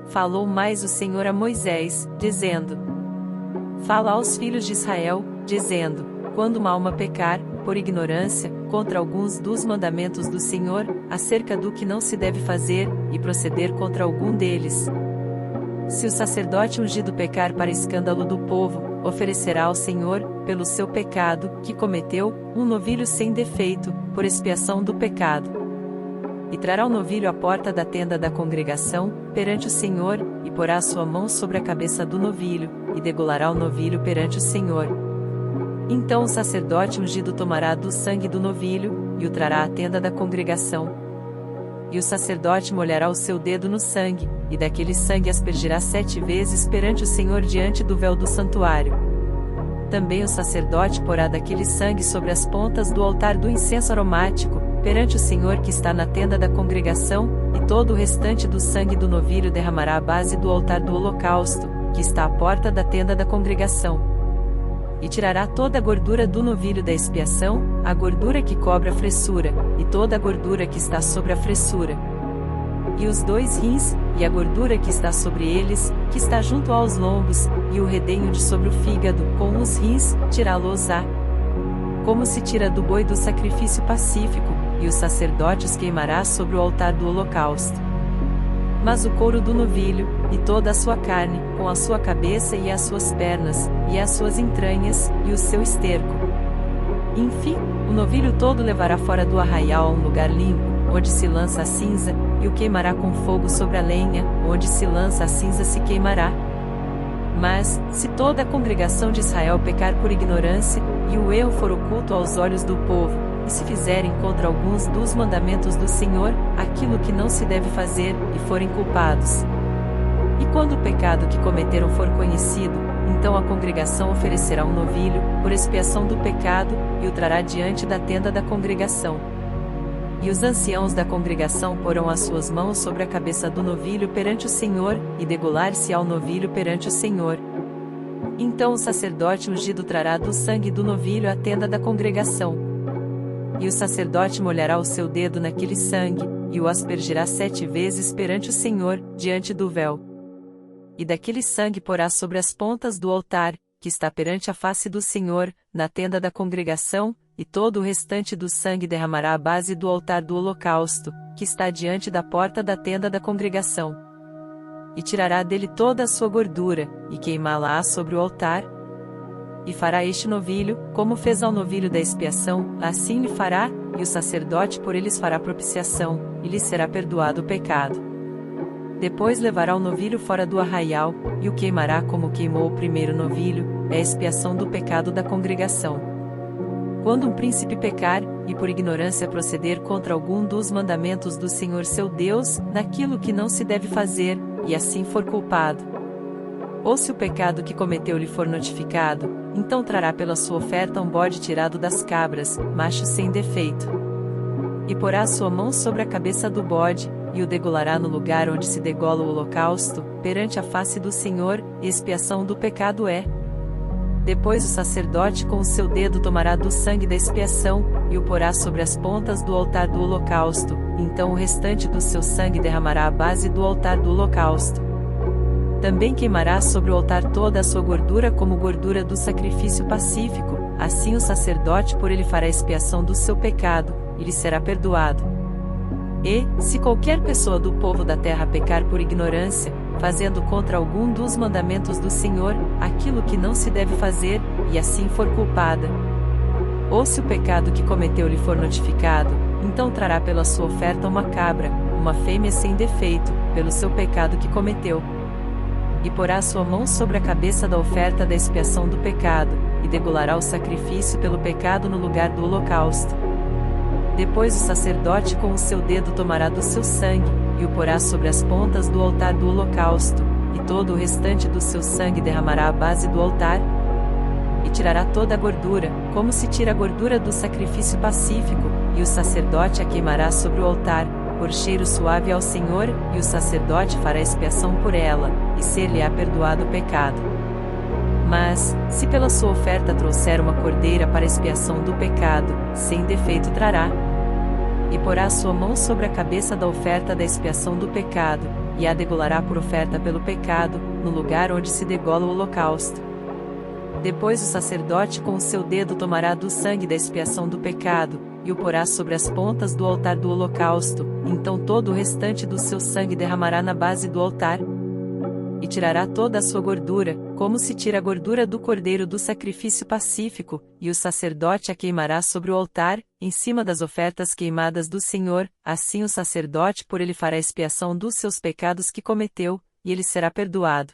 falou mais o Senhor a Moisés, dizendo: Fala aos filhos de Israel, dizendo: Quando uma alma pecar, por ignorância, contra alguns dos mandamentos do Senhor, acerca do que não se deve fazer, e proceder contra algum deles. Se o sacerdote ungido pecar para escândalo do povo, oferecerá ao Senhor, pelo seu pecado, que cometeu, um novilho sem defeito, por expiação do pecado. E trará o novilho à porta da tenda da congregação, perante o Senhor, e porá a sua mão sobre a cabeça do novilho, e degolará o novilho perante o Senhor. Então o sacerdote ungido tomará do sangue do novilho, e o trará à tenda da congregação. E o sacerdote molhará o seu dedo no sangue, e daquele sangue aspergirá 7 vezes perante o Senhor diante do véu do santuário. Também o sacerdote porá daquele sangue sobre as pontas do altar do incenso aromático, perante o Senhor que está na tenda da congregação, e todo o restante do sangue do novilho derramará à base do altar do holocausto, que está à porta da tenda da congregação. E tirará toda a gordura do novilho da expiação, a gordura que cobre a fressura, e toda a gordura que está sobre a fressura. E os 2 rins, e a gordura que está sobre eles, que está junto aos lombos, e o redenho de sobre o fígado, com os rins, tirá-los-á. Como se tira do boi do sacrifício pacífico, e os sacerdotes queimará sobre o altar do holocausto. Mas o couro do novilho, e toda a sua carne, com a sua cabeça e as suas pernas, e as suas entranhas, e o seu esterco. Enfim, o novilho todo levará fora do arraial a um lugar limpo, onde se lança a cinza, e o queimará com fogo sobre a lenha, onde se lança a cinza se queimará. Mas, se toda a congregação de Israel pecar por ignorância, e o erro for oculto aos olhos do povo, e se fizerem contra alguns dos mandamentos do Senhor, aquilo que não se deve fazer, e forem culpados. E quando o pecado que cometeram for conhecido, então a congregação oferecerá um novilho, por expiação do pecado, e o trará diante da tenda da congregação. E os anciãos da congregação porão as suas mãos sobre a cabeça do novilho perante o Senhor, e degolar-se ao novilho perante o Senhor. Então o sacerdote ungido trará do sangue do novilho à tenda da congregação. E o sacerdote molhará o seu dedo naquele sangue, e o aspergirá 7 vezes perante o Senhor, diante do véu. E daquele sangue porá sobre as pontas do altar, que está perante a face do Senhor, na tenda da congregação, e todo o restante do sangue derramará à base do altar do holocausto, que está diante da porta da tenda da congregação. E tirará dele toda a sua gordura, e queimá-la sobre o altar. E fará este novilho, como fez ao novilho da expiação, assim lhe fará, e o sacerdote por eles fará propiciação, e lhe será perdoado o pecado. Depois levará o novilho fora do arraial, e o queimará como queimou o primeiro novilho, é a expiação do pecado da congregação. Quando um príncipe pecar, e por ignorância proceder contra algum dos mandamentos do Senhor seu Deus, naquilo que não se deve fazer, e assim for culpado, ou se o pecado que cometeu lhe for notificado, então trará pela sua oferta um bode tirado das cabras, macho sem defeito. E porá a sua mão sobre a cabeça do bode, e o degolará no lugar onde se degola o holocausto, perante a face do Senhor, e expiação do pecado é. Depois o sacerdote com o seu dedo tomará do sangue da expiação, e o porá sobre as pontas do altar do holocausto, então o restante do seu sangue derramará à base do altar do holocausto. Também queimará sobre o altar toda a sua gordura como gordura do sacrifício pacífico, assim o sacerdote por ele fará expiação do seu pecado, e lhe será perdoado. E, se qualquer pessoa do povo da terra pecar por ignorância, fazendo contra algum dos mandamentos do Senhor, aquilo que não se deve fazer, e assim for culpada, ou se o pecado que cometeu lhe for notificado, então trará pela sua oferta uma cabra, uma fêmea sem defeito, pelo seu pecado que cometeu. E porá a sua mão sobre a cabeça da oferta da expiação do pecado, e degolará o sacrifício pelo pecado no lugar do holocausto. Depois o sacerdote com o seu dedo tomará do seu sangue, e o porá sobre as pontas do altar do holocausto, e todo o restante do seu sangue derramará à base do altar. E tirará toda a gordura, como se tira a gordura do sacrifício pacífico, e o sacerdote a queimará sobre o altar, por cheiro suave ao Senhor, e o sacerdote fará expiação por ela, e ser-lhe-á perdoado o pecado. Mas, se pela sua oferta trouxer uma cordeira para expiação do pecado, sem defeito trará, e porá a sua mão sobre a cabeça da oferta da expiação do pecado, e a degolará por oferta pelo pecado, no lugar onde se degola o holocausto. Depois o sacerdote com o seu dedo tomará do sangue da expiação do pecado, e o porá sobre as pontas do altar do holocausto, então todo o restante do seu sangue derramará na base do altar, e tirará toda a sua gordura, como se tira a gordura do cordeiro do sacrifício pacífico, e o sacerdote a queimará sobre o altar, em cima das ofertas queimadas do Senhor, assim o sacerdote por ele fará expiação dos seus pecados que cometeu, e ele será perdoado.